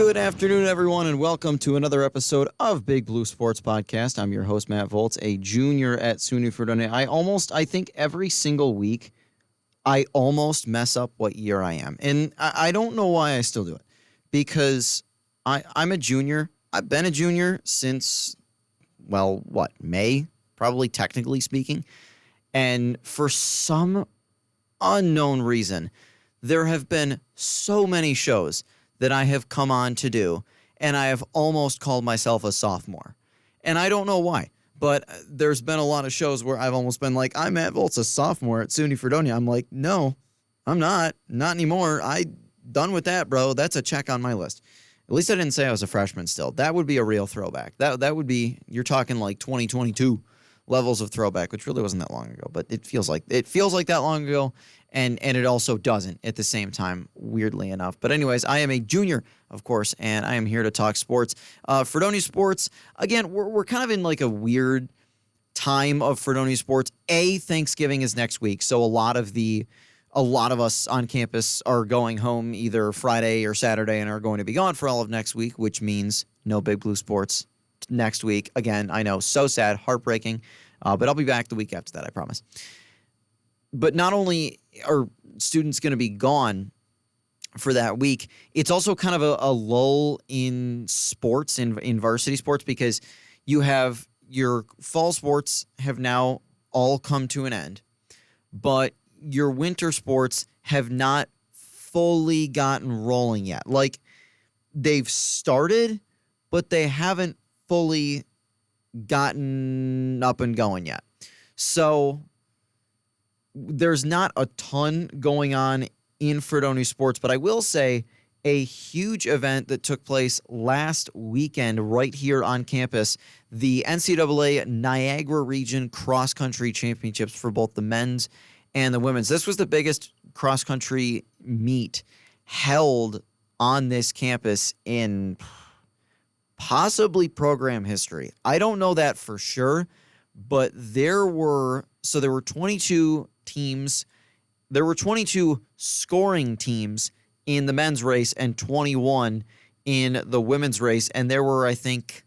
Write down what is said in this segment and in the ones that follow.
Good afternoon, everyone, and welcome to another episode of Big Blue Sports Podcast. I'm your host, Matt Volz, a junior at SUNY Fredonia. I think every single week, I almost mess up what year I am. And I don't know why I still do it. Because I'm a junior. I've been a junior since, May, probably technically speaking. And for some unknown reason, there have been so many shows that I have come on to do, and I have almost called myself a sophomore. And I don't know why, but there's been a lot of shows where I've almost been like, I'm Matt Volz, a sophomore at SUNY Fredonia. I'm like, no, I'm not. Not anymore. Done with that, bro. That's a check on my list. At least I didn't say I was a freshman still. That would be a real throwback. That would be, you're talking like 2022 levels of throwback, which really wasn't that long ago, but it feels like that long ago. And it also doesn't at the same time, weirdly enough. But anyways, I am a junior, of course, and I am here to talk sports. Fredonia sports, again, we're kind of in like a weird time of Fredonia sports. Thanksgiving is next week, so a lot of us on campus are going home either Friday or Saturday and are going to be gone for all of next week, which means no Big Blue Sports next week. Again, I know, so sad, heartbreaking, but I'll be back the week after that, I promise. But not only are students going to be gone for that week, it's also kind of a lull in sports, in varsity sports, because you have your fall sports have now all come to an end, but your winter sports have not fully gotten rolling yet. Like, they've started, but they haven't fully gotten up and going yet. So there's not a ton going on in Fredonia sports, but I will say a huge event that took place last weekend right here on campus, the NCAA Niagara Region Cross Country Championships for both the men's and the women's. This was the biggest cross country meet held on this campus in possibly program history. I don't know that for sure, but there were 22 teams. There were 22 scoring teams in the men's race and 21 in the women's race. And there were, I think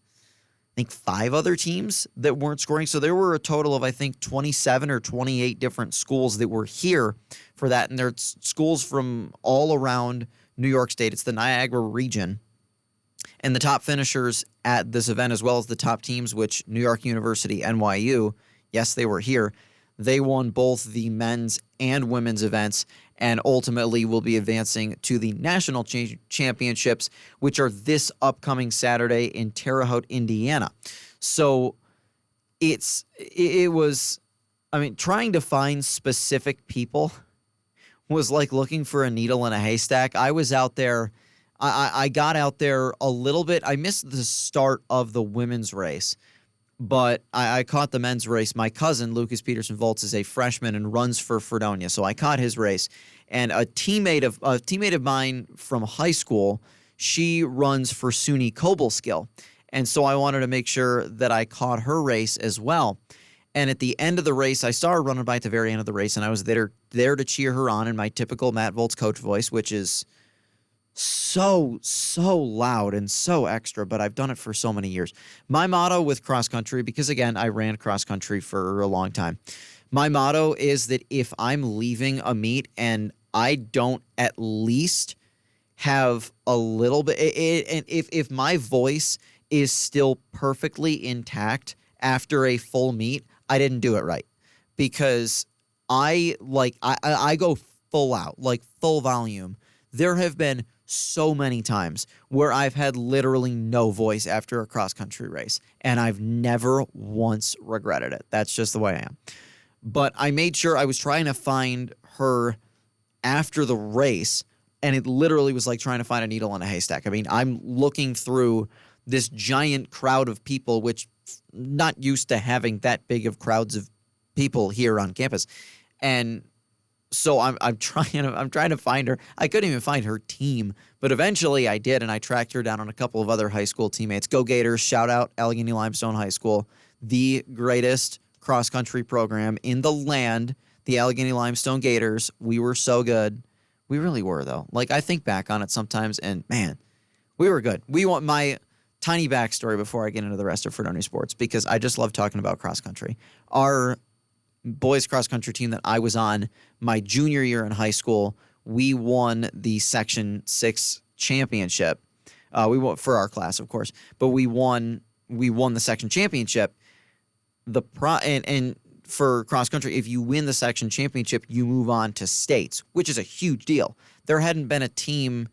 5 other teams that weren't scoring. So there were a total of, 27 or 28 different schools that were here for that. And there's schools from all around New York State. It's the Niagara region. And the top finishers at this event, as well as the top teams, which New York University, NYU, yes, they were here. They won both the men's and women's events and ultimately will be advancing to the national championships, which are this upcoming Saturday in Terre Haute, Indiana. So trying to find specific people was like looking for a needle in a haystack. I was out there. I got out there a little bit. I missed the start of the women's race, but I caught the men's race. My cousin, Lucas Peterson Volz, is a freshman and runs for Fredonia, so I caught his race. And a teammate of mine from high school, she runs for SUNY Cobleskill. And so I wanted to make sure that I caught her race as well. And at the end of the race, I saw her running by at the very end of the race, and I was there to cheer her on in my typical Matt Volz coach voice, which is so loud and so extra, but I've done it for so many years. My motto with cross country, because again, I ran cross country for a long time. My motto is that if I'm leaving a meet and I don't at least have a little bit, and if my voice is still perfectly intact after a full meet, I didn't do it right, because I go full out, like full volume. There have been so many times where I've had literally no voice after a cross-country race, and I've never once regretted it. That's just the way I am. But I made sure I was trying to find her after the race, and it literally was like trying to find a needle in a haystack. I mean, I'm looking through this giant crowd of people, which not used to having that big of crowds of people here on campus. And so I'm trying to find her. I couldn't even find her team, but eventually I did, and I tracked her down on a couple of other high school teammates. Go Gators! Shout out Allegheny Limestone High School, the greatest cross-country program in the land, the Allegheny Limestone Gators. We were so good. We really were, though. Like, I think back on it sometimes, and man, We were good. We want my tiny backstory before I get into the rest of Fredonia sports, because I just love talking about cross country. Our boys cross country team that I was on my junior year in high school, we won the Section 6 championship. We won for our class, of course, but we won the section championship. And for cross country, if you win the section championship, you move on to states, which is a huge deal. There hadn't been a team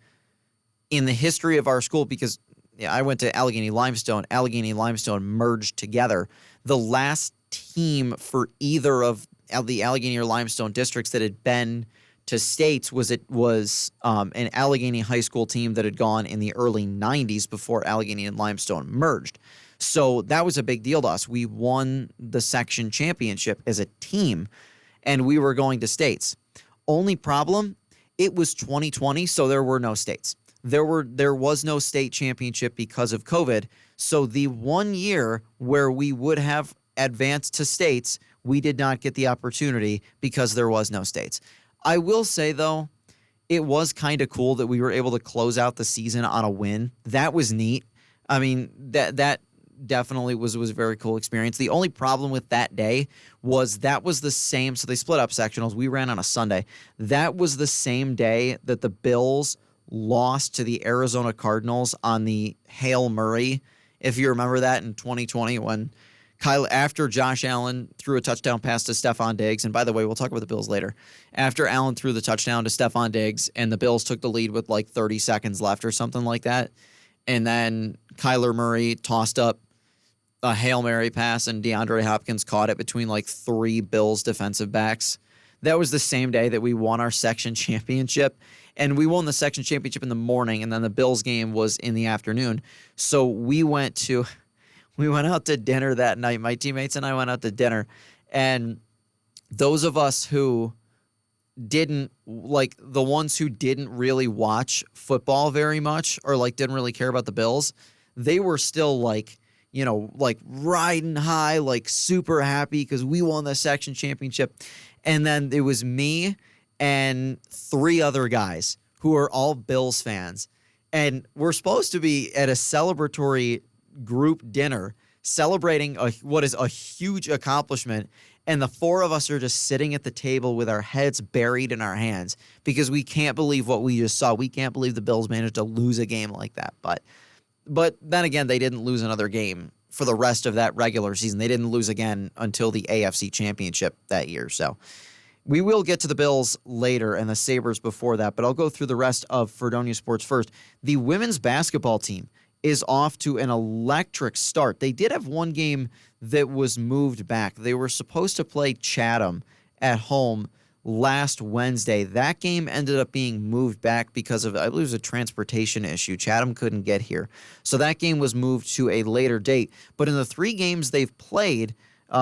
in the history of our school, because I went to Allegheny Limestone. Allegheny Limestone merged together. The last team for either of the Allegheny or Limestone districts that had been to states was an Allegheny high school team that had gone in the early 90s before Allegheny and Limestone merged. So that was a big deal to us. We won the section championship as a team, and we were going to states. Only problem, it was 2020, so there were no states. There was no state championship because of COVID. So the 1 year where we would have advanced to states, we did not get the opportunity because there was no states. I will say, though, it was kind of cool that we were able to close out the season on a win. That was neat. I mean, that definitely was a very cool experience. The only problem with that day was that was the same. So they split up sectionals. We ran on a Sunday. That was the same day that the Bills lost to the Arizona Cardinals on the Hail Murray. If you remember that in 2020, when after Josh Allen threw a touchdown pass to Stephon Diggs, and by the way, we'll talk about the Bills later. After Allen threw the touchdown to Stephon Diggs and the Bills took the lead with like 30 seconds left or something like that, and then Kyler Murray tossed up a Hail Mary pass and DeAndre Hopkins caught it between like three Bills defensive backs. That was the same day that we won our section championship, and we won the section championship in the morning, and then the Bills game was in the afternoon. So we went out to dinner that night. My teammates and I went out to dinner, and those of us who didn't, like the ones who didn't really watch football very much or like didn't really care about the Bills, they were still like, you know, like riding high, like super happy because we won the section championship. And then it was me and three other guys who are all Bills fans. And we're supposed to be at a celebratory group dinner celebrating what is a huge accomplishment. And the four of us are just sitting at the table with our heads buried in our hands because we can't believe what we just saw. We can't believe the Bills managed to lose a game like that. But then again, they didn't lose another game for the rest of that regular season. They didn't lose again until the AFC Championship that year. So we will get to the Bills later and the Sabres before that, but I'll go through the rest of Fredonia sports first. The women's basketball team is off to an electric start. They did have one game that was moved back. They were supposed to play Chatham at home last Wednesday. That game ended up being moved back because of, I believe it was a transportation issue. Chatham couldn't get here. So that game was moved to a later date. But in the three games they've played,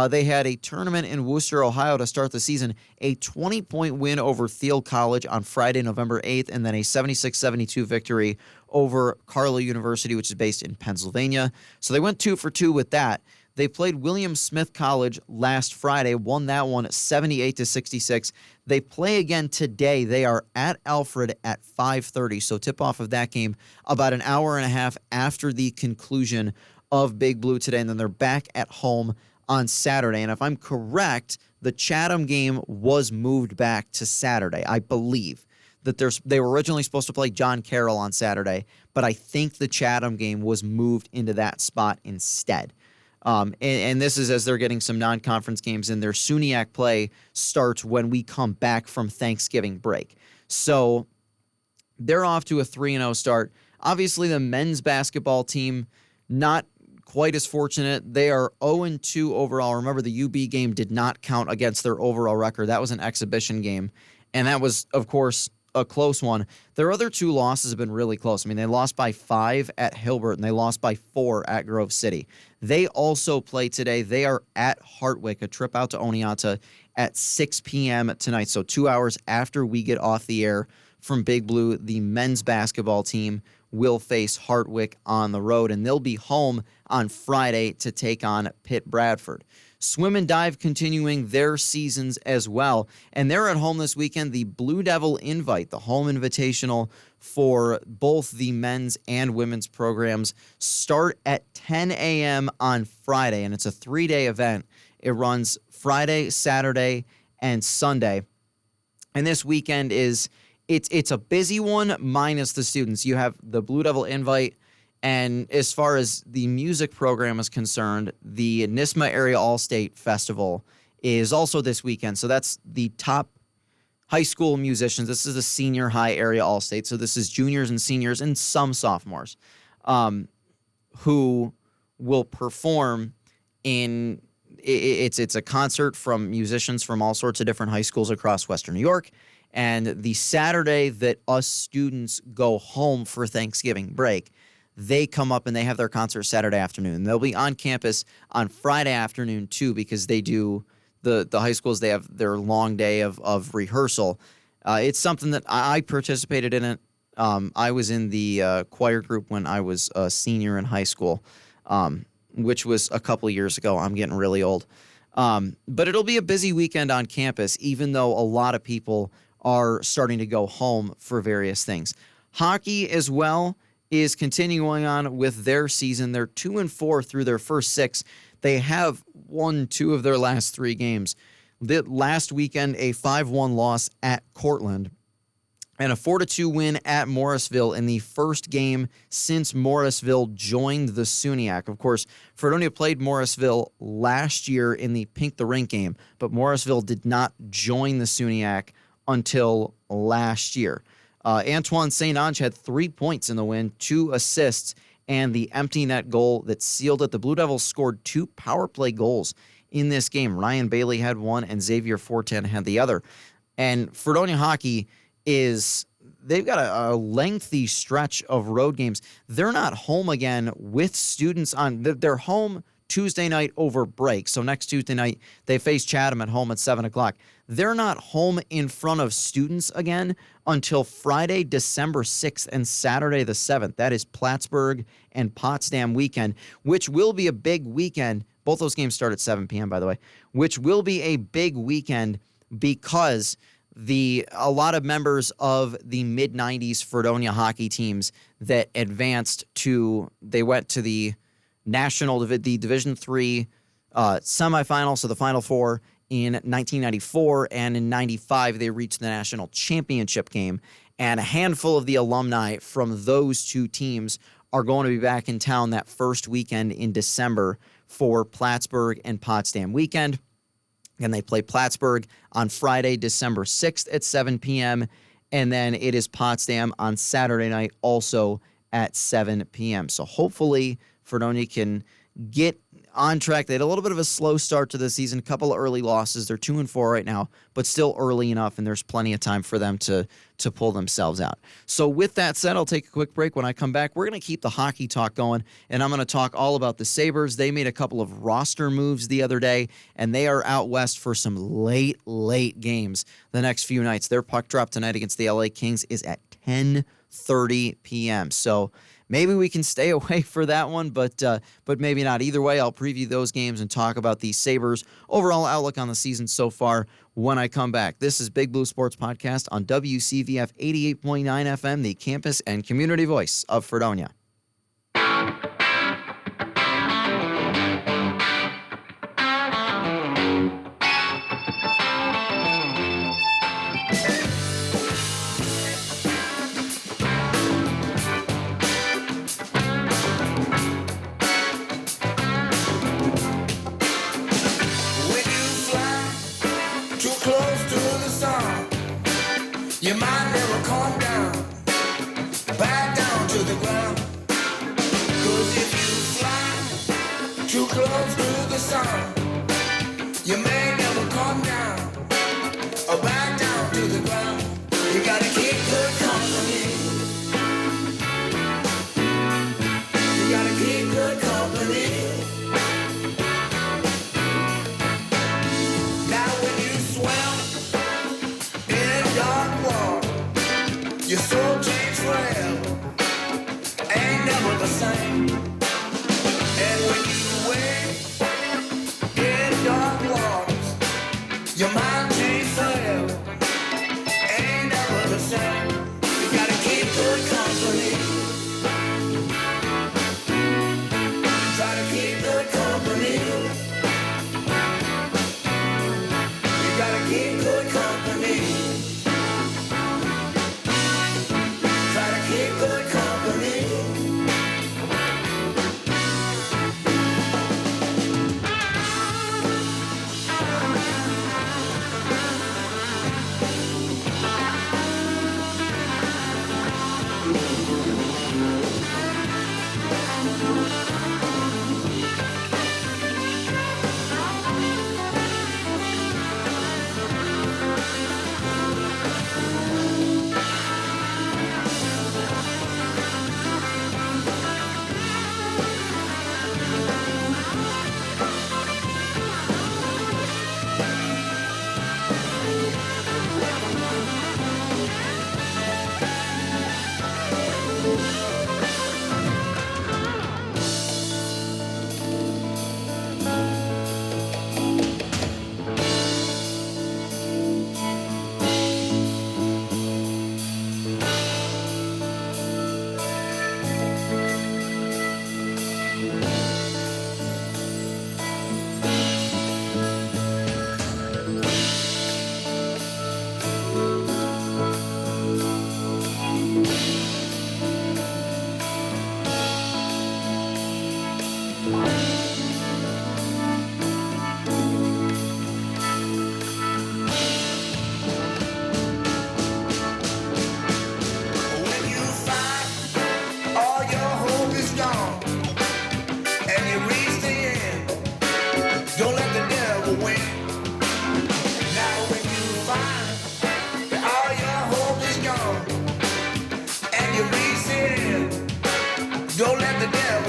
they had a tournament in Worcester, Ohio to start the season, a 20-point win over Thiel College on Friday, November 8th, and then a 76-72 victory over Carlow University, which is based in Pennsylvania. So they went 2 for 2 with that. They played William Smith College last Friday, won that one 78-66. They play again today. They are at Alfred at 5:30. So tip-off of that game about an hour and a half after the conclusion of Big Blue today, and then they're back at home on Saturday. And if I'm correct, the Chatham game was moved back to Saturday. I believe that they were originally supposed to play John Carroll on Saturday, but I think the Chatham game was moved into that spot instead. And this is as they're getting some non-conference games in. Their SUNYAC play starts when we come back from Thanksgiving break. So they're off to a 3-0 start. Obviously, the men's basketball team, not quite as fortunate. They are 0-2 overall. Remember, the UB game did not count against their overall record. That was an exhibition game, and that was, of course, a close one. Their other two losses have been really close. I mean, they lost by 5 at Hilbert, and they lost by 4 at Grove City. They also play today. They are at Hartwick, a trip out to Oneonta at 6 p.m. tonight, so 2 hours after we get off the air from Big Blue. The men's basketball team will face Hartwick on the road, and they'll be home on Friday to take on Pitt Bradford. Swim and Dive continuing their seasons as well. And they're at home this weekend. The Blue Devil Invite, the home invitational for both the men's and women's programs, start at 10 a.m. on Friday, and it's a 3-day event. It runs Friday, Saturday, and Sunday. And this weekend it's a busy one minus the students. You have the Blue Devil Invite, and as far as the music program is concerned, the NISMA Area All-State Festival is also this weekend. So that's the top high school musicians. This is a senior high area all-state. So this is juniors and seniors and some sophomores who will perform in it's a concert from musicians from all sorts of different high schools across Western New York. And the Saturday that us students go home for Thanksgiving break, they come up and they have their concert Saturday afternoon. They'll be on campus on Friday afternoon too, because they do the high schools, they have their long day of rehearsal. It's something that I participated in it. I was in the choir group when I was a senior in high school, which was a couple of years ago. I'm getting really old. But it'll be a busy weekend on campus, even though a lot of people are starting to go home for various things. Hockey as well is continuing on with their season. They're 2-4 through their first 6. They have won 2 of their last 3 games. Last weekend, a 5-1 loss at Cortland and a 4-2 win at Morrisville in the first game since Morrisville joined the SUNYAC. Of course, Fredonia played Morrisville last year in the Pink the Rink game, but Morrisville did not join the SUNYAC until last year. Antoine St. Ange had 3 points in the win, 2 assists, and the empty net goal that sealed it. The Blue Devils scored 2 power play goals in this game. Ryan Bailey had 1 and Xavier Fortin had the other. And Fredonia hockey they've got a lengthy stretch of road games. They're not home again with students on. They're home Tuesday night over break. So next Tuesday night, they face Chatham at home at 7 o'clock. They're not home in front of students again until Friday, December 6th and Saturday the 7th. That is Plattsburgh and Potsdam weekend, which will be a big weekend. Both those games start at 7 p.m., by the way, which will be a big weekend because a lot of members of the mid-90s Fredonia hockey teams that they went to the Division III semifinal, so the Final Four in 1994, and in 95 they reached the national championship game. And a handful of the alumni from those 2 teams are going to be back in town that first weekend in December for Plattsburgh and Potsdam weekend. And they play Plattsburgh on Friday, December 6th at 7 p.m., and then it is Potsdam on Saturday night also at 7 p.m. So hopefully Fredonia can get on track. They had a little bit of a slow start to the season, a couple of early losses. They're 2-4 right now, but still early enough, and there's plenty of time for them to pull themselves out. So with that said, I'll take a quick break. When I come back, we're going to keep the hockey talk going, and I'm going to talk all about the Sabres. They made a couple of roster moves the other day, and they are out west for some late games the next few nights. Their puck drop tonight against the LA Kings is at 10:30 p.m. So maybe we can stay away for that one, but maybe not. Either way, I'll preview those games and talk about the Sabres' overall outlook on the season so far when I come back. This is Big Blue Sports Podcast on WCVF 88.9 FM, the campus and community voice of Fredonia. You might never come down, back down to the ground. 'Cause if you fly too close to the sun, you may never come down, or back down to the ground. You gotta keep good company. You gotta keep good company. Now when you swim in dark water, your soul changes forever, ain't never the same. And when you wake in dark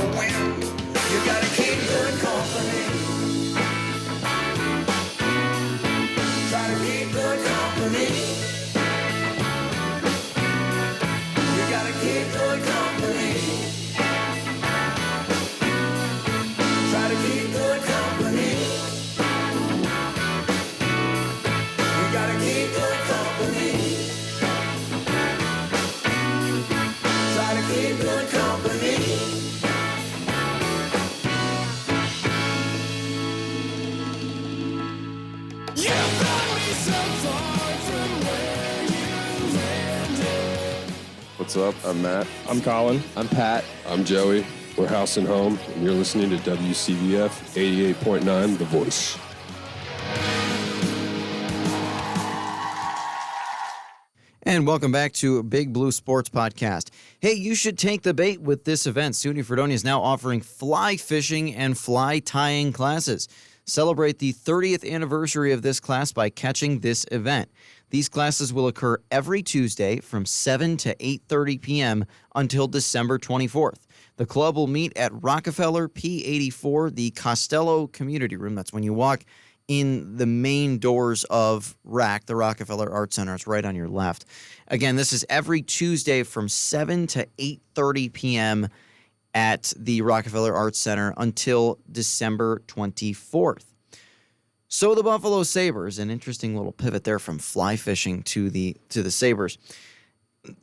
never win. You gotta keep good company. Try to keep good company. You gotta keep good company. Try to keep good company. You gotta keep good company. Try to keep good company. You brought me so far from where you landed. What's up? I'm Matt. I'm Colin. I'm Pat. I'm Joey. We're House and Home, and you're listening to WCVF 88.9 The Voice. And welcome back to Big Blue Sports Podcast. Hey, you should take the bait with this event. SUNY Fredonia is now offering fly fishing and fly tying classes. Celebrate the 30th anniversary of this class by catching this event. These classes will occur every Tuesday from 7 to 8:30 p.m. until December 24th. The club will meet at Rockefeller P84, the Costello Community Room. That's when you walk in the main doors of RAC, the Rockefeller Art Center. It's right on your left. Again, this is every Tuesday from 7 to 8:30 p.m. at the Rockefeller Art Center until December 24th. So the Buffalo Sabres, an interesting little pivot there from fly fishing to the Sabres.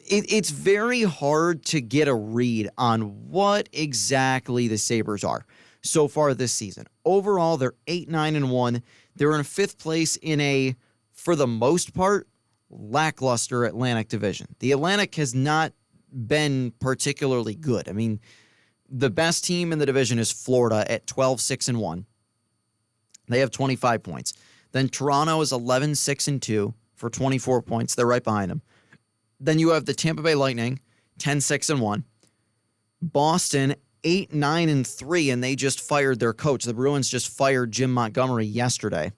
It's very hard to get a read on what exactly the Sabres are so far this season. Overall, they're 8-9-1. They're in fifth place in a, for the most part, lackluster Atlantic division. The Atlantic has not been particularly good. I mean, the best team in the division is Florida at 12-6-1. They have 25 points. Then Toronto is 11-6-2 for 24 points. They're right behind them. Then you have the Tampa Bay Lightning, 10-6-1. Boston, 8-9-3, and they just fired their coach. The Bruins just fired Jim Montgomery yesterday.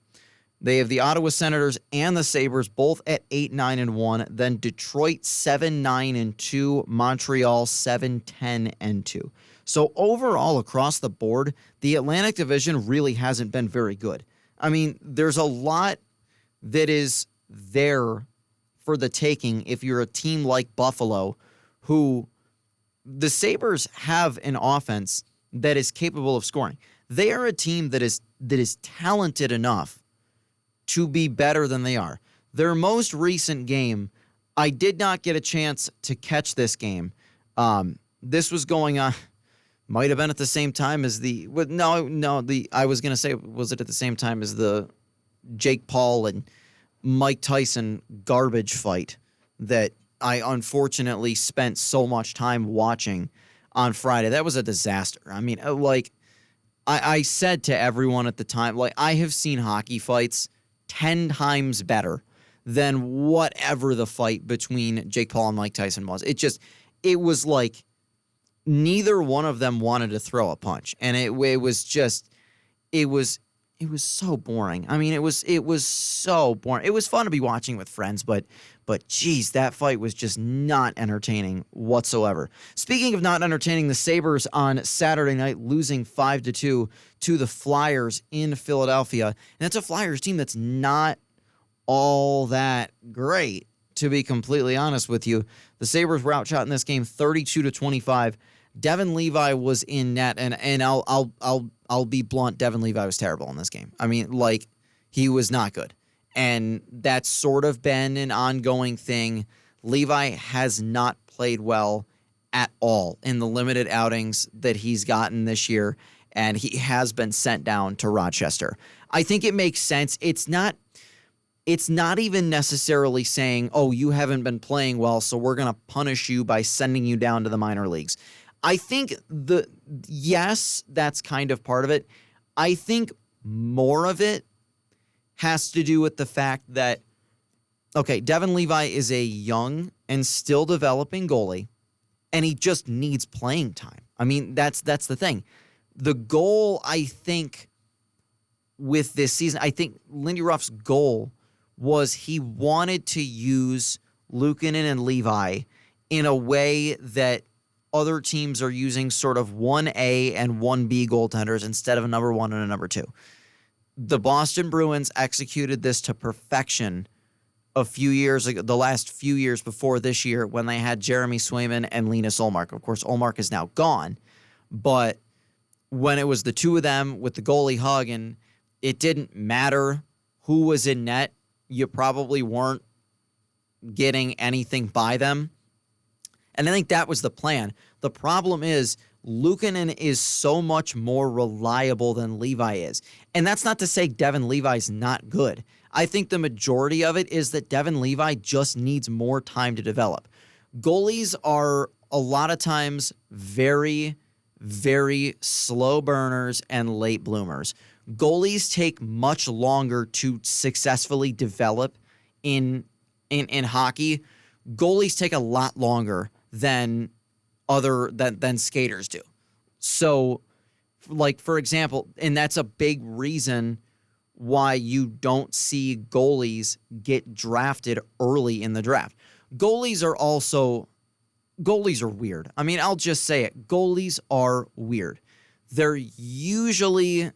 They have the Ottawa Senators and the Sabres both at 8-9-1. Then Detroit 7-9-2, Montreal 7-10-2. So overall, across the board, the Atlantic Division really hasn't been very good. I mean, there's a lot that is there for the taking if you're a team like Buffalo, who the Sabres have an offense that is capable of scoring. They are a team that is talented enough to be better than they are. Their most recent game, I did not get a chance to catch this game. This was going on, might have been at the same time as I was going to say, was it at the same time as the Jake Paul and Mike Tyson garbage fight that I unfortunately spent so much time watching on Friday? That was a disaster. I mean, I said to everyone at the time, I have seen hockey fights 10 times better than whatever the fight between Jake Paul and Mike Tyson was. It was like neither one of them wanted to throw a punch. And it was so boring. I mean, it was so boring. It was fun to be watching with friends, but geez, that fight was just not entertaining whatsoever. Speaking of not entertaining, the Sabres on Saturday night losing 5-2 to the Flyers in Philadelphia. And that's a Flyers team that's not all that great, to be completely honest with you. The Sabres were outshot in this game 32-25. Devin Levi was in net, and I'll be blunt, Devin Levi was terrible in this game. I mean, he was not good. And that's sort of been an ongoing thing. Levi has not played well at all in the limited outings that he's gotten this year, and he has been sent down to Rochester. I think it makes sense. It's not even necessarily saying, oh, you haven't been playing well, so we're going to punish you by sending you down to the minor leagues. I think yes, that's kind of part of it. I think more of it has to do with the fact that, okay, Devin Levi is a young and still developing goalie, and he just needs playing time. I mean, that's the thing. The goal, I think, with this season, I think Lindy Ruff's goal was he wanted to use Luukkonen and Levi in a way that other teams are using sort of 1A and 1B goaltenders instead of a number 1 and a number 2. The Boston Bruins executed this to perfection a few years ago, the last few years before this year, when they had Jeremy Swayman and Linus Ullmark. Of course, Ullmark is now gone, but when it was the two of them with the goalie hug, and it didn't matter who was in net, you probably weren't getting anything by them. And I think that was the plan. The problem is Luukkonen is so much more reliable than Levi is. And that's not to say Devin Levi's not good. I think the majority of it is that Devin Levi just needs more time to develop. Goalies are a lot of times very, very slow burners and late bloomers. Goalies take much longer to successfully develop in hockey. Goalies take a lot longer than skaters do. So, like, for example, and that's a big reason why you don't see goalies get drafted early in the draft. Goalies are weird. I mean, I'll just say it. Goalies are weird. They're usually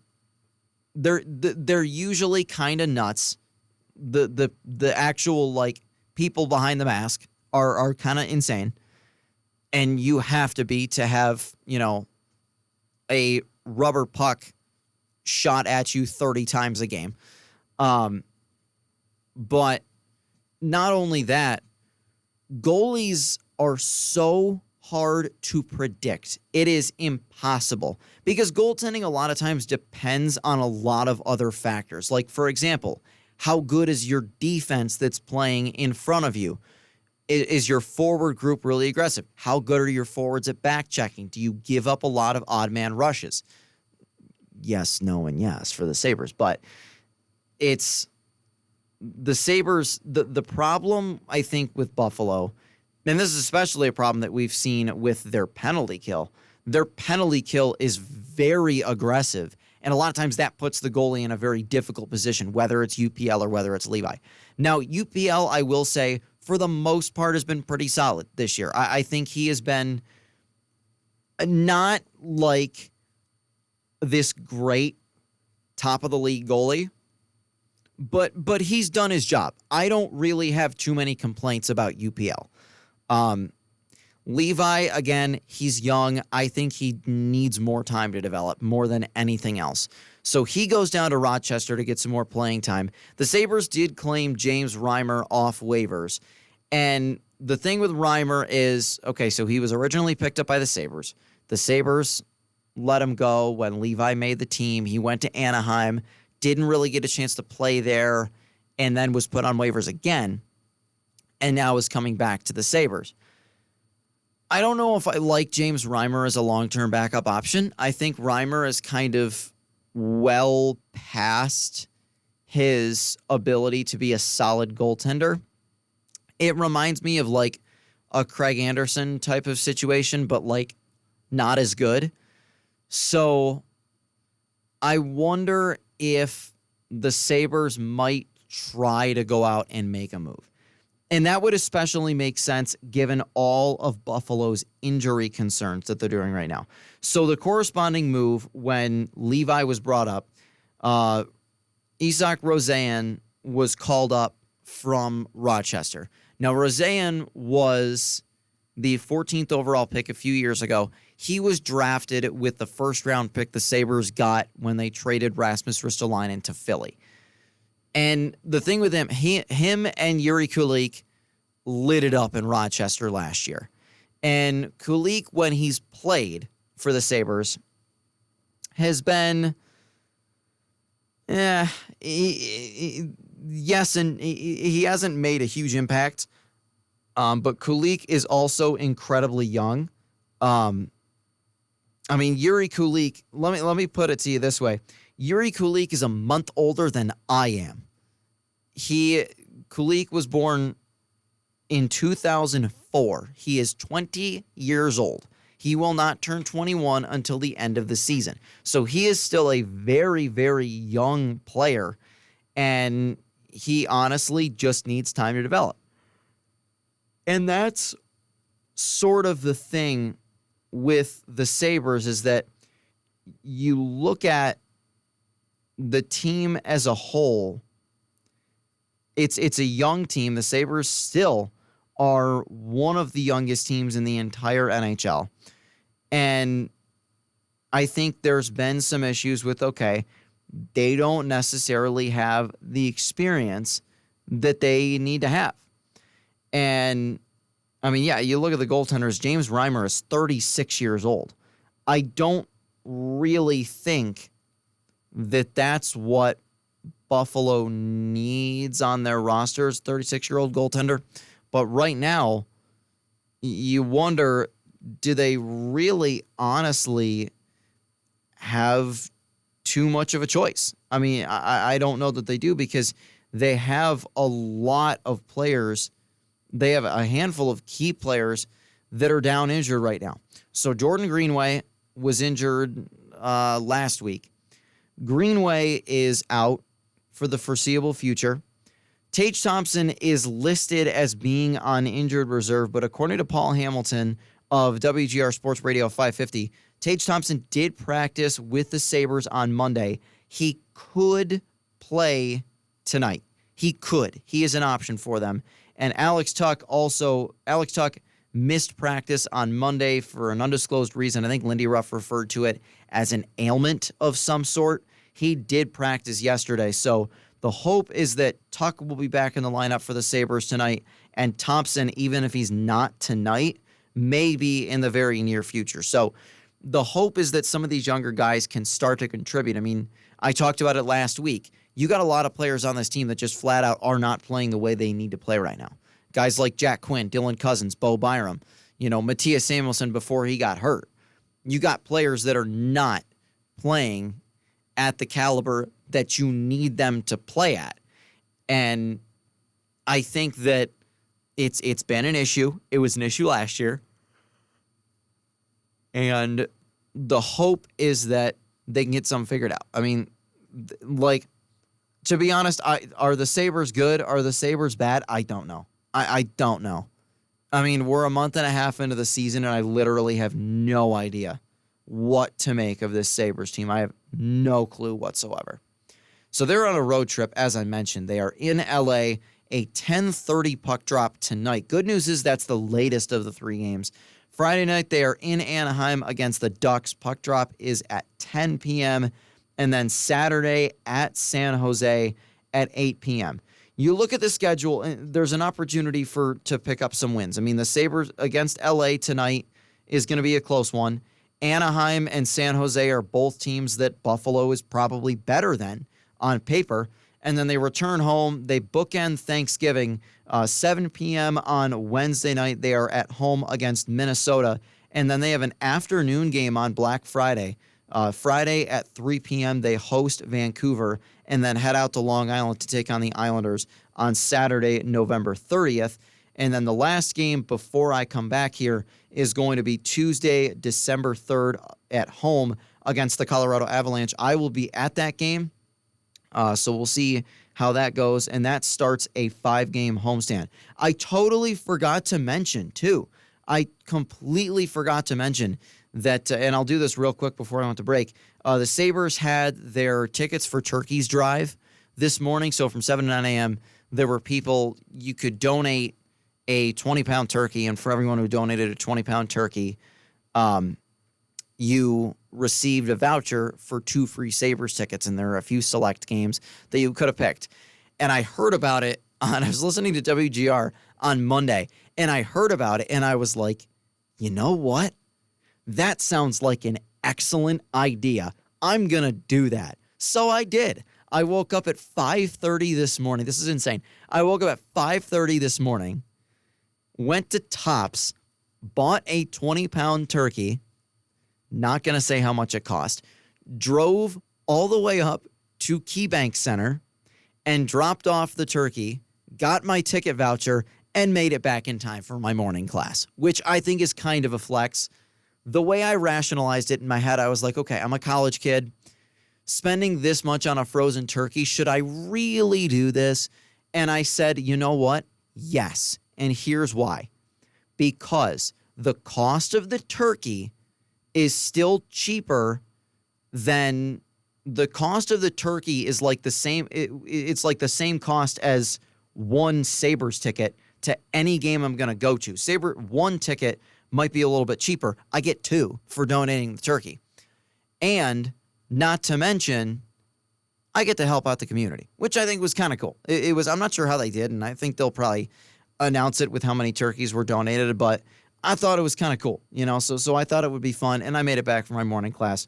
kind of nuts. The actual, like, people behind the mask are kind of insane. And you have to have, a rubber puck shot at you 30 times a game. But not only that, goalies are so hard to predict. It is impossible because goaltending a lot of times depends on a lot of other factors. Like, for example, how good is your defense that's playing in front of you? Is your forward group really aggressive? How good are your forwards at back checking? Do you give up a lot of odd man rushes? Yes, no, and yes for the Sabres. But it's the Sabres. The problem, I think, with Buffalo, and this is especially a problem that we've seen with their penalty kill. Their penalty kill is very aggressive. And a lot of times that puts the goalie in a very difficult position, whether it's UPL or whether it's Levi. Now, UPL, I will say, for the most part, has been pretty solid this year. I think he has been not like this great top-of-the-league goalie, but he's done his job. I don't really have too many complaints about UPL. Levi, again, he's young. I think he needs more time to develop more than anything else. So he goes down to Rochester to get some more playing time. The Sabres did claim James Reimer off waivers. And the thing with Reimer is, okay, so he was originally picked up by the Sabres. The Sabres let him go when Levi made the team. He went to Anaheim, didn't really get a chance to play there, and then was put on waivers again, and now is coming back to the Sabres. I don't know if I like James Reimer as a long-term backup option. I think Reimer is kind of well past his ability to be a solid goaltender. It reminds me of like a Craig Anderson type of situation, but like not as good. So I wonder if the Sabres might try to go out and make a move. And that would especially make sense given all of Buffalo's injury concerns that they're doing right now. So the corresponding move when Levi was brought up, Isaac Rosen was called up from Rochester. Now, Rosen was the 14th overall pick a few years ago. He was drafted with the first-round pick the Sabres got when they traded Rasmus Ristolainen to Philly. And the thing with him, him and Yuri Kulik lit it up in Rochester last year. And Kulik, when he's played for the Sabres, has been, yes, and he hasn't made a huge impact. But Kulik is also incredibly young. I mean, Yuri Kulik, let me put it to you this way. Yuri Kulik is a month older than I am. Kulik was born in 2004. He is 20 years old. He will not turn 21 until the end of the season. So he is still a very, very young player, and he honestly just needs time to develop. And that's sort of the thing with the Sabres is that you look at the team as a whole. It's a young team. The Sabres still are one of the youngest teams in the entire NHL. And I think there's been some issues with, they don't necessarily have the experience that they need to have. And, you look at the goaltenders. James Reimer is 36 years old. I don't really think that that's what Buffalo needs on their rosters, 36-year-old goaltender. But right now, you wonder, do they really honestly have too much of a choice? I don't know that they do, because they have a lot of players. They have a handful of key players that are down injured right now. So Jordan Greenway was injured last week. Greenway is out for the foreseeable future. Tage Thompson is listed as being on injured reserve, but according to Paul Hamilton of WGR Sports Radio 550, Tage Thompson did practice with the Sabres on Monday. He could play tonight. He could. He is an option for them. And Alex Tuck missed practice on Monday for an undisclosed reason. I think Lindy Ruff referred to it as an ailment of some sort. He did practice yesterday. So the hope is that Tuck will be back in the lineup for the Sabres tonight, and Thompson, even if he's not tonight, may be in the very near future. So the hope is that some of these younger guys can start to contribute. I talked about it last week. You got a lot of players on this team that just flat out are not playing the way they need to play right now. Guys like Jack Quinn, Dylan Cousins, Bo Byram, Matthias Samuelsson before he got hurt. You got players that are not playing at the caliber that you need them to play at. And I think that it's been an issue. It was an issue last year. And the hope is that they can get something figured out. To be honest, are the Sabres good? Are the Sabres bad? I don't know. I don't know. We're a month and a half into the season, and I literally have no idea what to make of this Sabres team. I have no clue whatsoever. So they're on a road trip, as I mentioned. They are in L.A., a 10:30 puck drop tonight. Good news is that's the latest of the three games. Friday night, they are in Anaheim against the Ducks. Puck drop is at 10 p.m., and then Saturday at San Jose at 8 p.m. You look at the schedule, and there's an opportunity to pick up some wins. The Sabres against L.A. tonight is going to be a close one. Anaheim and San Jose are both teams that Buffalo is probably better than on paper. And then they return home. They bookend Thanksgiving, 7 p.m. on Wednesday night. They are at home against Minnesota. And then they have an afternoon game on Black Friday. Friday at 3 p.m., they host Vancouver and then head out to Long Island to take on the Islanders on Saturday, November 30th. And then the last game before I come back here is going to be Tuesday, December 3rd at home against the Colorado Avalanche. I will be at that game, so we'll see how that goes. And that starts a 5-game homestand. I totally forgot to mention, too. I completely forgot to mention that, and I'll do this real quick before I went to break, the Sabres had their tickets for Turkey's Drive this morning. So from 7 to 9 a.m., there were people, you could donate a 20-pound turkey, and for everyone who donated a 20-pound turkey, you received a voucher for 2 free Sabres tickets, and there are a few select games that you could have picked. And I heard about it I was listening to WGR on Monday, and I heard about it, and I was like, you know what? That sounds like an excellent idea. I'm going to do that. So I did. I woke up at 5:30 this morning. This is insane. I woke up at 5:30 this morning, went to Tops, bought a 20-pound turkey, not going to say how much it cost, drove all the way up to KeyBank Center and dropped off the turkey, got my ticket voucher, and made it back in time for my morning class, which I think is kind of a flex. The way I rationalized it in my head, I was like, okay, I'm a college kid. Spending this much on a frozen turkey, should I really do this? And I said, you know what? Yes. And here's why. Because the cost of the turkey is still cheaper than the cost of the turkey is like the same. It's like the same cost as one Sabres ticket to any game I'm going to go to. One ticket might be a little bit cheaper. I get 2 for donating the turkey. And not to mention, I get to help out the community, which I think was kind of cool. It was, I'm not sure how they did, and I think they'll probably announce it with how many turkeys were donated, but I thought it was kind of cool, so I thought it would be fun, and I made it back for my morning class,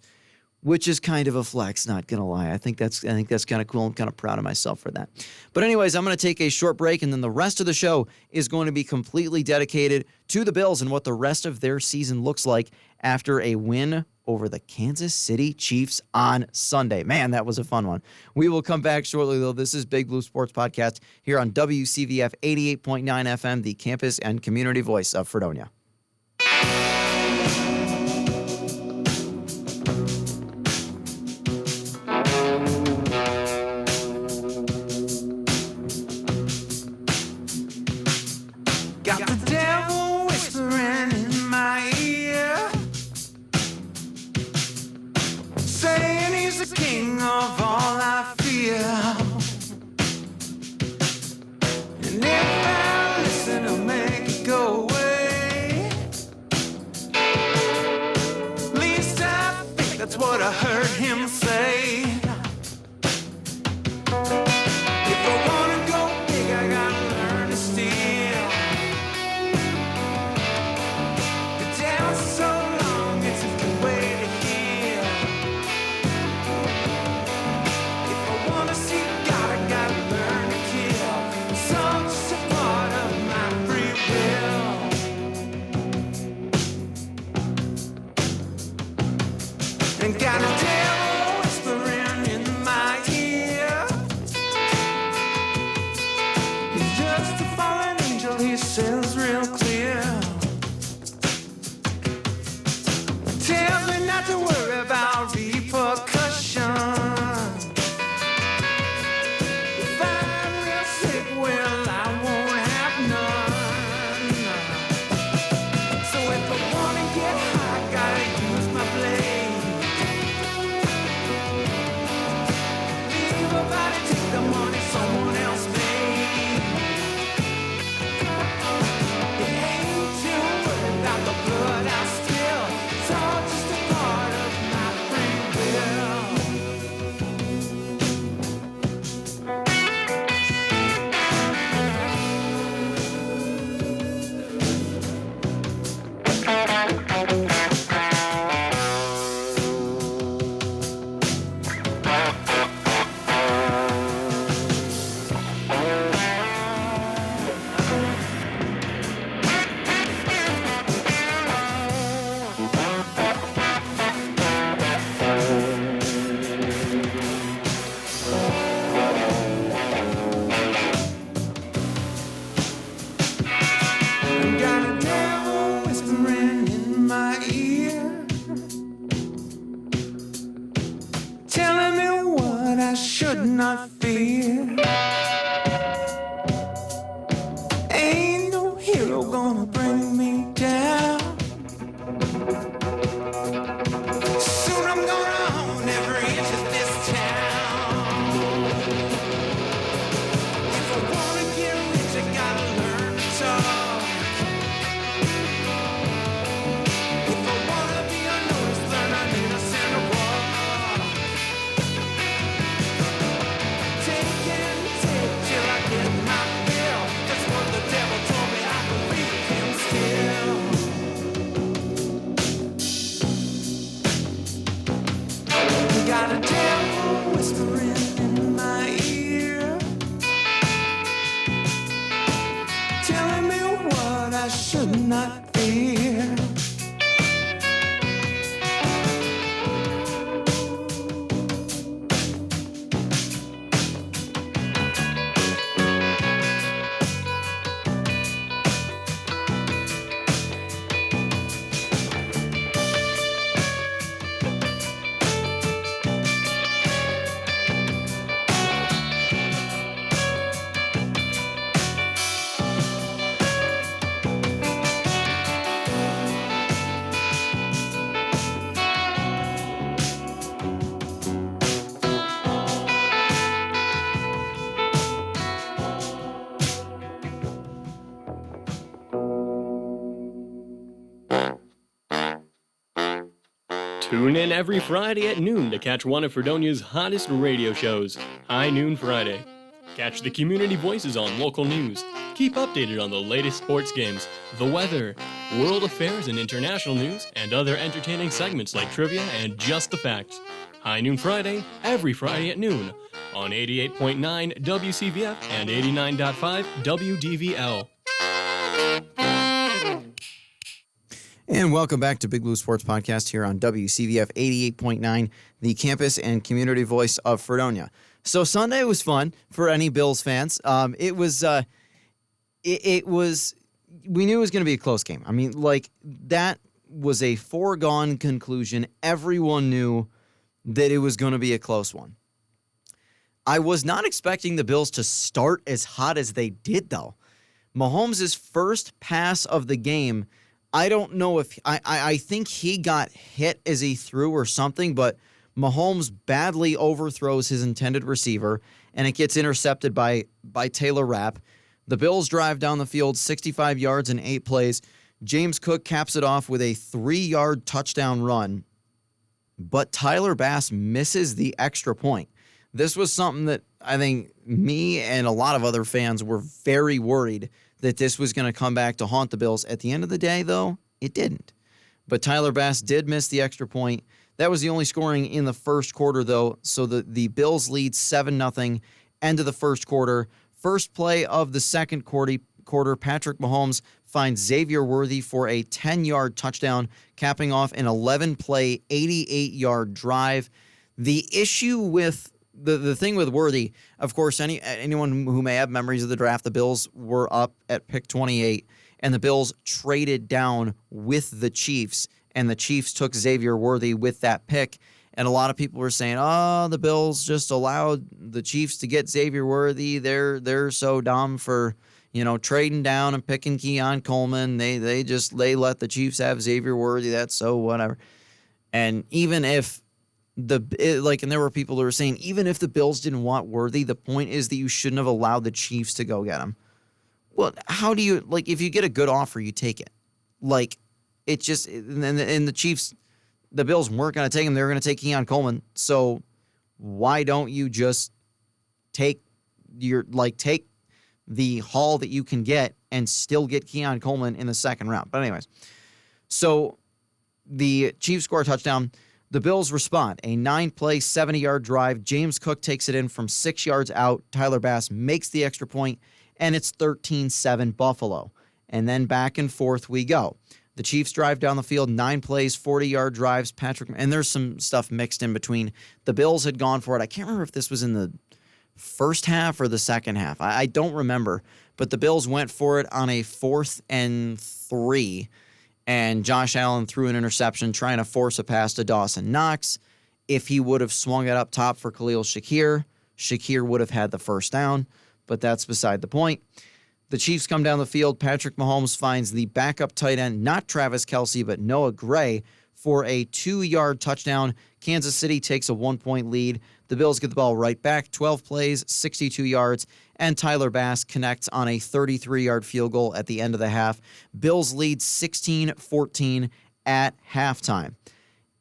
which is kind of a flex, not gonna lie. I think that's kind of cool. I'm kind of proud of myself for that. But anyways, I'm gonna take a short break, and then the rest of the show is going to be completely dedicated to the Bills and what the rest of their season looks like after a win over the Kansas City Chiefs on Sunday. Man, that was a fun one. We will come back shortly, though. This is Big Blue Sports Podcast here on WCVF 88.9 FM, the campus and community voice of Fredonia. Got the devil whispering in my ear, saying he's the king of all I fear. And if I listen, I'll make it go away. At least I think that's what I heard him say. If I wanna go big, I gotta learn to steal. The devil's so long, it's a good way to heal. If I wanna see God, I gotta learn to kill. It's all just a part of my free will. And got a devil whispering in my ear. He's just a fallen angel, he says real clear. Tell me not to worry about repercussions. If I'm real sick, well, I won't have none. So if I wanna get high, gotta use my blade. Leave a body, take the money someone else made. It ain't too worried about the blood I spill. It's all just a part of my free will. I got a devil whispering in my ear, telling me what I should not fear. Ain't no hero gonna bring me down. Soon I'm gonna own every inch of this town. If I wanna get rich, I gotta learn to talk. If I wanna be unnoticed, learn an innocent walk. Take and take till I get my fill. That's what the devil told me, I believe him still. Got a devil whispering in my ear, telling me what I should not fear. Tune in every Friday at noon to catch one of Fredonia's hottest radio shows, High Noon Friday. Catch the community voices on local news. Keep updated on the latest sports games, the weather, world affairs and international news, and other entertaining segments like trivia and just the facts. High Noon Friday, every Friday at noon, on 88.9 WCVF and 89.5 WDVL. And welcome back to Big Blue Sports Podcast here on WCVF 88.9, the campus and community voice of Fredonia. So Sunday was fun for any Bills fans. It was we knew it was going to be a close game. I mean, like, that was a foregone conclusion. Everyone knew that it was going to be a close one. I was not expecting the Bills to start as hot as they did, though. Mahomes' first pass of the game, I don't know if I think he got hit as he threw or something, but Mahomes badly overthrows his intended receiver, and it gets intercepted by Taylor Rapp. The Bills drive down the field 65 yards in 8 plays. James Cook caps it off with a 3-yard touchdown run, but Tyler Bass misses the extra point. This was something that I think me and a lot of other fans were very worried that this was going to come back to haunt the Bills. At the end of the day, though, it didn't. But Tyler Bass did miss the extra point. That was the only scoring in the first quarter, though, so the Bills lead 7-0, end of the first quarter. First play of the second quarter, Patrick Mahomes finds Xavier Worthy for a 10-yard touchdown, capping off an 11-play, 88-yard drive. The issue with the thing with Worthy, of course, anyone who may have memories of the draft, the Bills were up at pick 28, and the Bills traded down with the Chiefs, and the Chiefs took Xavier Worthy with that pick. And a lot of people were saying, oh, the Bills just allowed the Chiefs to get Xavier Worthy. They're so dumb for, trading down and picking Keon Coleman. They let the Chiefs have Xavier Worthy. That's so whatever. And even if and there were people who were saying, even if the Bills didn't want Worthy, the point is that you shouldn't have allowed the Chiefs to go get him. Well, how do you, if you get a good offer, you take it. It's just, and the Chiefs, the Bills weren't going to take him. They were going to take Keon Coleman. So why don't you just take the haul that you can get and still get Keon Coleman in the second round? But anyways, so the Chiefs score a touchdown. The Bills respond. A 9-play, 70-yard drive. James Cook takes it in from 6 yards out. Tyler Bass makes the extra point, and it's 13-7 Buffalo. And then back and forth we go. The Chiefs drive down the field, 9 plays, 40-yard drives. And there's some stuff mixed in between. The Bills had gone for it. I can't remember if this was in the first half or the second half. I don't remember. But the Bills went for it on a 4th and 3. And Josh Allen threw an interception trying to force a pass to Dawson Knox. If he would have swung it up top for Khalil Shakir, Shakir would have had the first down. But that's beside the point. The Chiefs come down the field. Patrick Mahomes finds the backup tight end, not Travis Kelce, but Noah Gray, for a 2-yard touchdown. Kansas City takes a 1-point lead. The Bills get the ball right back. 12 plays, 62 yards, and Tyler Bass connects on a 33-yard field goal at the end of the half. Bills lead 16-14 at halftime.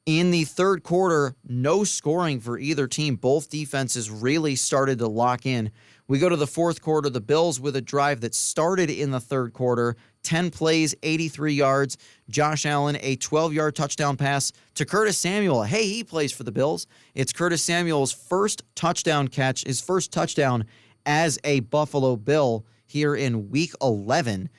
In the third quarter, no scoring for either team. Both defenses really started to lock in. We go to the fourth quarter, the Bills with a drive that started in the third quarter, 10 plays, 83 yards. Josh Allen, a 12-yard touchdown pass to Curtis Samuel. Hey, he plays for the Bills. It's Curtis Samuel's first touchdown catch, his first touchdown as a Buffalo Bill here in Week 11.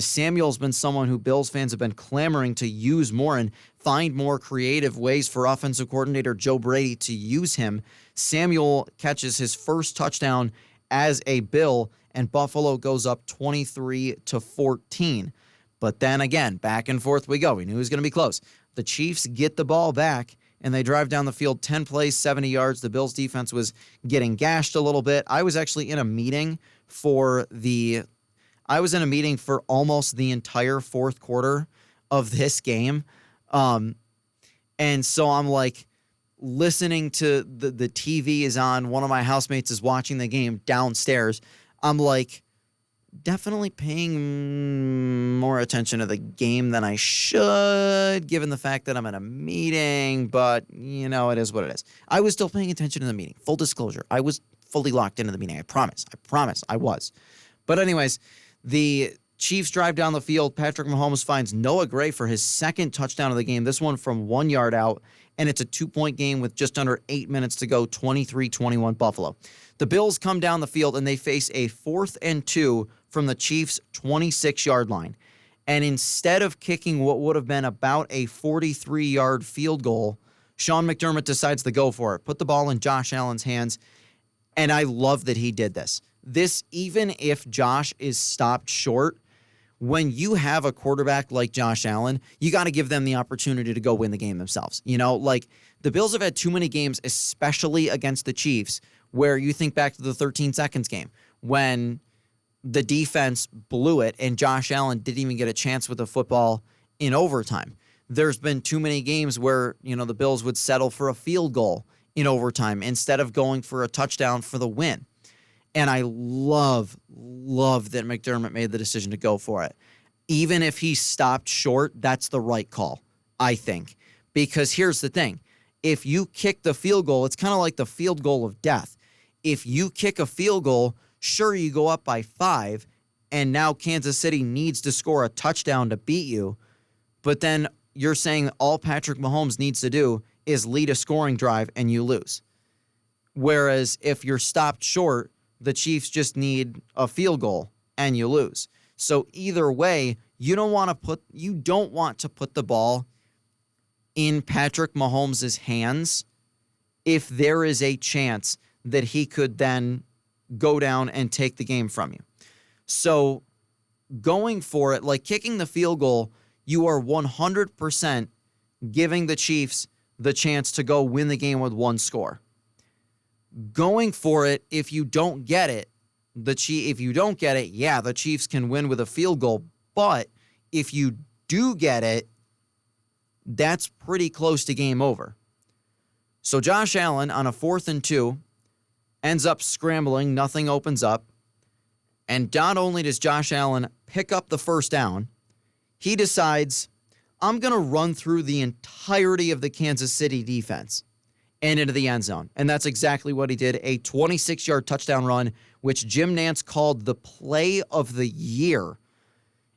Samuel's been someone who Bills fans have been clamoring to use more and find more creative ways for offensive coordinator Joe Brady to use him. Samuel catches his first touchdown as a Bill, and Buffalo goes up 23-14. But then again, back and forth we go. We knew it was going to be close. The Chiefs get the ball back, and they drive down the field 10 plays, 70 yards. The Bills' defense was getting gashed a little bit. I was actually in a meeting for almost the entire fourth quarter of this game. And so I'm like listening to the TV is on. One of my housemates is watching the game downstairs. I'm like definitely paying more attention to the game than I should, given the fact that I'm in a meeting, but, it is what it is. I was still paying attention to the meeting. Full disclosure, I was fully locked into the meeting. I promise I was. But anyways, the Chiefs drive down the field. Patrick Mahomes finds Noah Gray for his second touchdown of the game, this one from 1 yard out, and it's a 2-point game with just under 8 minutes to go, 23-21 Buffalo. The Bills come down the field, and they face a 4th and 2 from the Chiefs' 26-yard line. And instead of kicking what would have been about a 43-yard field goal, Sean McDermott decides to go for it, put the ball in Josh Allen's hands, and I love that he did this. Even if Josh is stopped short, when you have a quarterback like Josh Allen, you got to give them the opportunity to go win the game themselves. The Bills have had too many games, especially against the Chiefs, where you think back to the 13 seconds game when the defense blew it and Josh Allen didn't even get a chance with the football in overtime. There's been too many games where, the Bills would settle for a field goal in overtime instead of going for a touchdown for the win. And I love that McDermott made the decision to go for it. Even if he stopped short, that's the right call, I think. Because here's the thing. If you kick the field goal, it's kind of like the field goal of death. If you kick a field goal, sure, you go up by 5, and now Kansas City needs to score a touchdown to beat you. But then you're saying all Patrick Mahomes needs to do is lead a scoring drive and you lose. Whereas if you're stopped short, the Chiefs just need a field goal and you lose. So either way, you don't want to put the ball in Patrick Mahomes' hands if there is a chance that he could then go down and take the game from you. So going for it, like kicking the field goal, you are 100% giving the Chiefs the chance to go win the game with one score. Going for it, if you don't get it, the Chiefs can win with a field goal. But if you do get it, that's pretty close to game over. So Josh Allen on a 4th and 2 ends up scrambling. Nothing opens up. And not only does Josh Allen pick up the first down, he decides, I'm going to run through the entirety of the Kansas City defense and into the end zone. And that's exactly what he did. A 26-yard touchdown run, which Jim Nantz called the play of the year.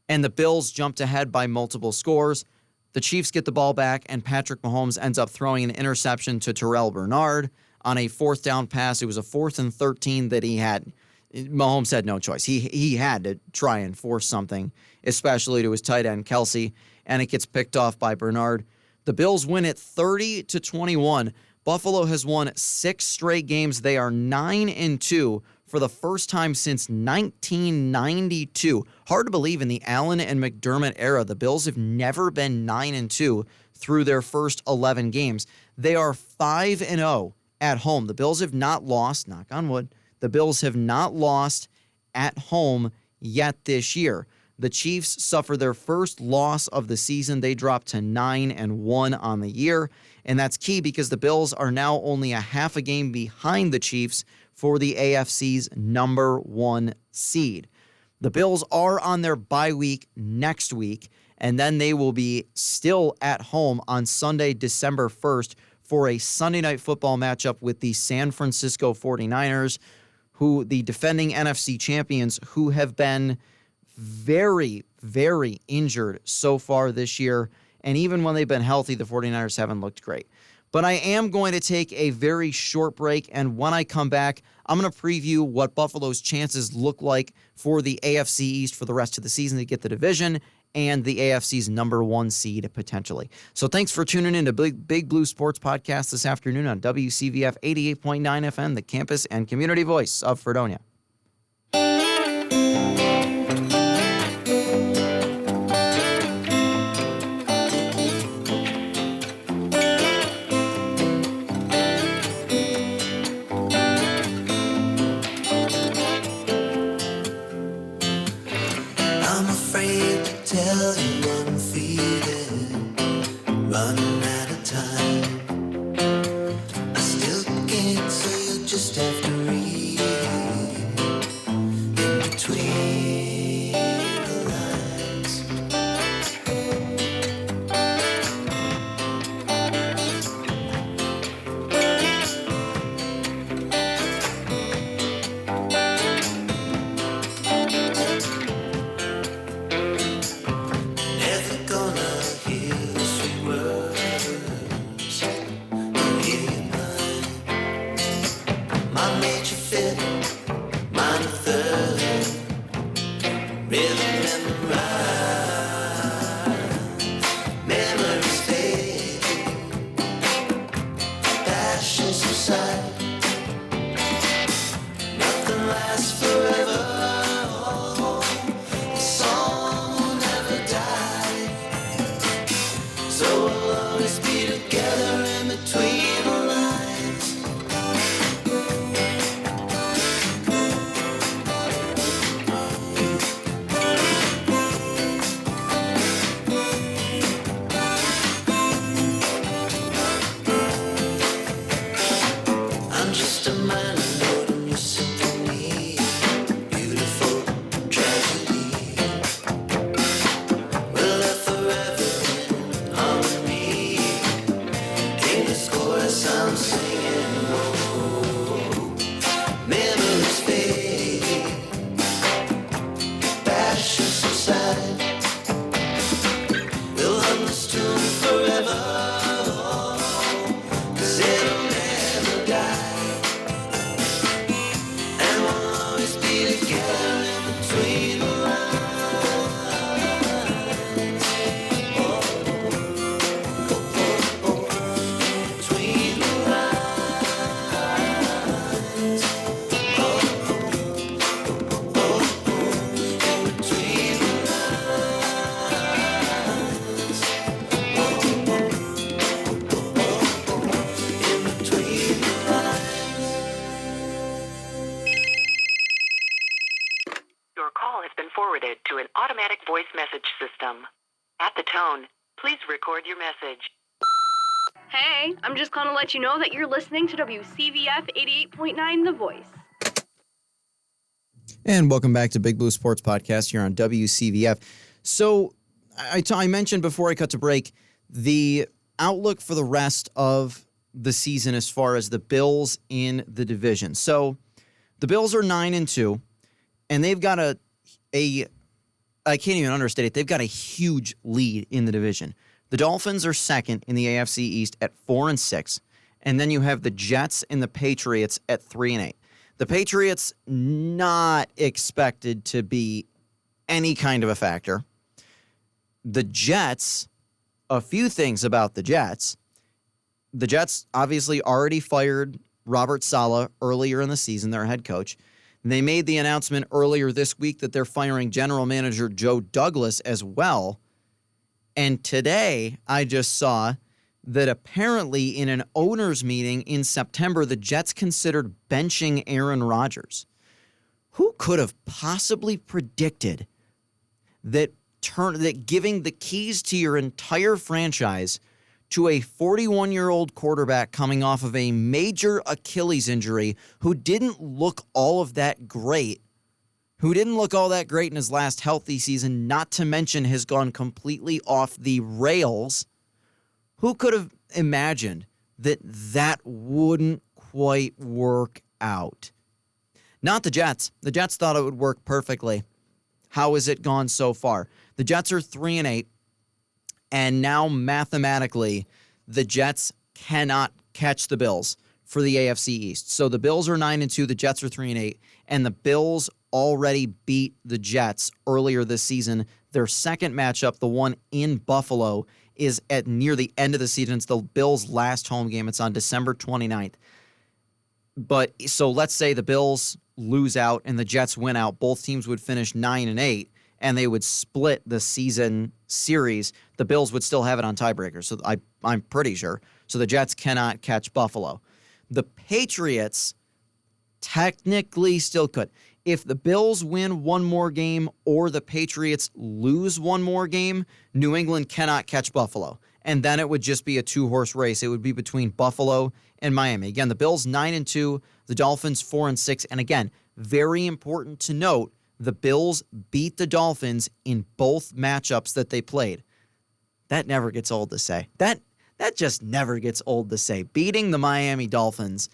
And the Bills jumped ahead by multiple scores. The Chiefs get the ball back, and Patrick Mahomes ends up throwing an interception to Terrell Bernard on a 4th down pass. It was a 4th and 13 that he had. Mahomes had no choice. He had to try and force something, especially to his tight end, Kelsey, and it gets picked off by Bernard. The Bills win it 30-21. Buffalo has won 6 straight games. They are 9-2 for the first time since 1992. Hard to believe in the Allen and McDermott era. The Bills have never been 9-2 through their first 11 games. They are 5-0 at home. The Bills have not lost, knock on wood, the Bills have not lost at home yet this year. The Chiefs suffer their first loss of the season. They dropped to 9-1 on the year. And that's key because the Bills are now only a half a game behind the Chiefs for the AFC's number 1 seed. The Bills are on their bye week next week, and then they will be still at home on Sunday, December 1st for a Sunday Night Football matchup with the San Francisco 49ers, who the defending NFC champions, who have been very, very injured so far this year. And even when they've been healthy, the 49ers haven't looked great. But I am going to take a very short break, and when I come back, I'm going to preview what Buffalo's chances look like for the AFC East for the rest of the season to get the division and the AFC's number 1 seed potentially. So thanks for tuning in to Big Blue Sports Podcast this afternoon on WCVF 88.9 FM, the campus and community voice of Fredonia. I'm afraid to tell you what I'm feeling, running out of time. I still can't, so you just have to read it. subside. Nothing lasts forever. The song will never die. So we'll always be together in between the lines. I'm just a man alone in your symphony. Beautiful tragedy. We'll live forever in harmony. English chorus I'm singing. Whoa. Memories fade. Passion subside. We'll hum this tune forever. 'Cause it'll never die. And we'll always be together in between the lines. Between the lines. Between the between the Your call has been forwarded to an automatic voice message system. At the tone, please record your message. Hey, I'm just calling to let you know that you're listening to WCVF 88.9 The Voice. And welcome back to Big Blue Sports Podcast here on WCVF. So I mentioned before I cut to break the outlook for the rest of the season as far as the Bills in the division. So the Bills are 9-2, and they've got I can't even understate it, they've got a huge lead in the division. The Dolphins are second in the AFC East at 4-6, and then you have the Jets and the Patriots at 3-8. The Patriots not expected to be any kind of a factor. The Jets, a few things about the Jets. The Jets obviously already fired Robert Saleh earlier in the season, their head coach. They made the announcement earlier this week that they're firing general manager Joe Douglas as well. And today I just saw that apparently in an owners meeting in September, the Jets considered benching Aaron Rodgers. Who could have possibly predicted that giving the keys to your entire franchise to a 41-year-old quarterback coming off of a major Achilles injury who didn't look all that great in his last healthy season, not to mention has gone completely off the rails? Who could have imagined that wouldn't quite work out? Not the Jets. The Jets thought it would work perfectly. How has it gone so far? The Jets are 3-8, and now mathematically, the Jets cannot catch the Bills for the AFC East. So the Bills are 9-2, the Jets are 3-8, and the Bills already beat the Jets earlier this season. Their second matchup, the one in Buffalo, is at near the end of the season. It's the Bills' last home game. It's on December 29th. But so let's say the Bills lose out and the Jets win out. Both teams would finish 9-8, and they would split the season series. The Bills would still have it on tiebreakers, so I'm pretty sure. So the Jets cannot catch Buffalo. The Patriots technically still could. If the Bills win one more game or the Patriots lose one more game, New England cannot catch Buffalo. And then it would just be a two-horse race. It would be between Buffalo and Miami. Again, the Bills 9-2, the Dolphins 4-6. And again, very important to note, the Bills beat the Dolphins in both matchups that they played. That never gets old to say. That just never gets old to say. Beating the Miami Dolphins,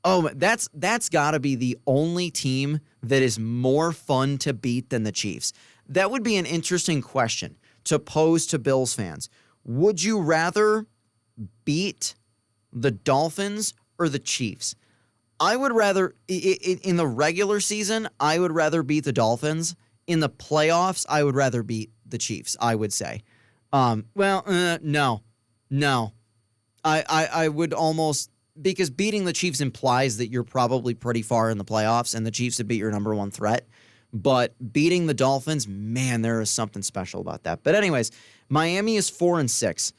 oh, that's got to be the only team that is more fun to beat than the Chiefs. That would be an interesting question to pose to Bills fans. Would you rather beat the Dolphins or the Chiefs? I would rather, in the regular season, I would rather beat the Dolphins. In the playoffs, I would rather beat the Chiefs, I would say. No. I would almost because beating the Chiefs implies that you're probably pretty far in the playoffs and the Chiefs would be your number one threat. But beating the Dolphins, man, there is something special about that. But anyways, Miami is 4-6.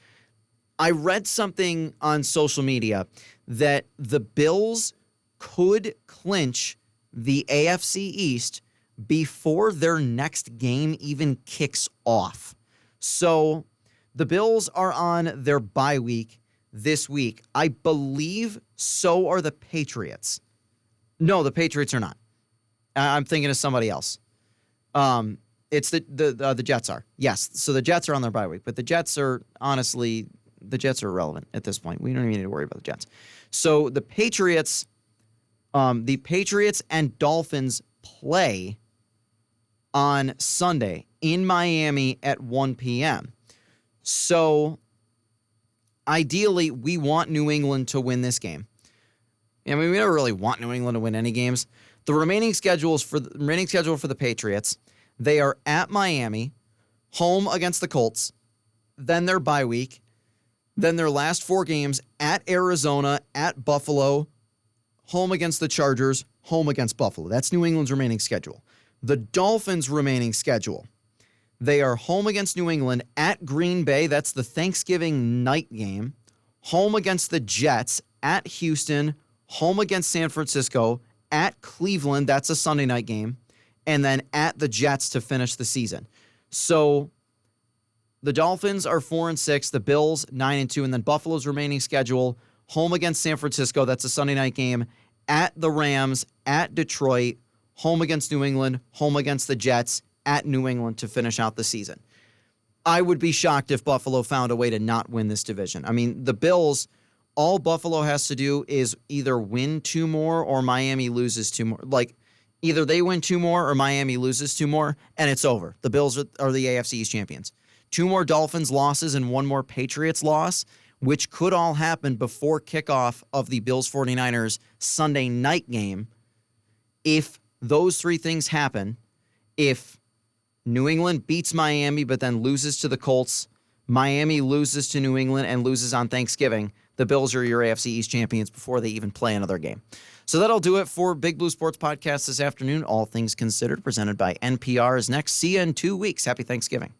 I read something on social media that the Bills could clinch the AFC East before their next game even kicks off. So the Bills are on their bye week this week. I believe so are the Patriots. No, the Patriots are not. I'm thinking of somebody else. It's the Jets are. Yes, so the Jets are on their bye week, but the Jets are honestly, the Jets are irrelevant at this point. We don't even need to worry about the Jets. So the Patriots and Dolphins play on Sunday in Miami at 1 p.m. So ideally, we want New England to win this game. I mean, we never really want New England to win any games. The remaining schedule for the Patriots, they are at Miami, home against the Colts, then their bye week, then their last 4 games at Arizona, at Buffalo, home against the Chargers, home against Buffalo. That's New England's remaining schedule. The Dolphins' remaining schedule, they are home against New England, at Green Bay, that's the Thanksgiving night game, home against the Jets, at Houston, home against San Francisco, at Cleveland, that's a Sunday night game, and then at the Jets to finish the season. So the Dolphins are 4-6, the Bills 9-2, and then Buffalo's remaining schedule, home against San Francisco, that's a Sunday night game, at the Rams, at Detroit, home against New England, home against the Jets, at New England to finish out the season. I would be shocked if Buffalo found a way to not win this division. I mean, the Bills, all Buffalo has to do is either win 2 more or Miami loses 2 more. Like, either they win 2 more or Miami loses 2 more, and it's over. The Bills are the AFC East champions. 2 more Dolphins losses and 1 more Patriots loss, which could all happen before kickoff of the Bills 49ers Sunday night game. If those 3 things happen, if New England beats Miami but then loses to the Colts, Miami loses to New England and loses on Thanksgiving, the Bills are your AFC East champions before they even play another game. So that'll do it for Big Blue Sports Podcast this afternoon. All Things Considered, presented by NPR, is next. See you in 2 weeks. Happy Thanksgiving.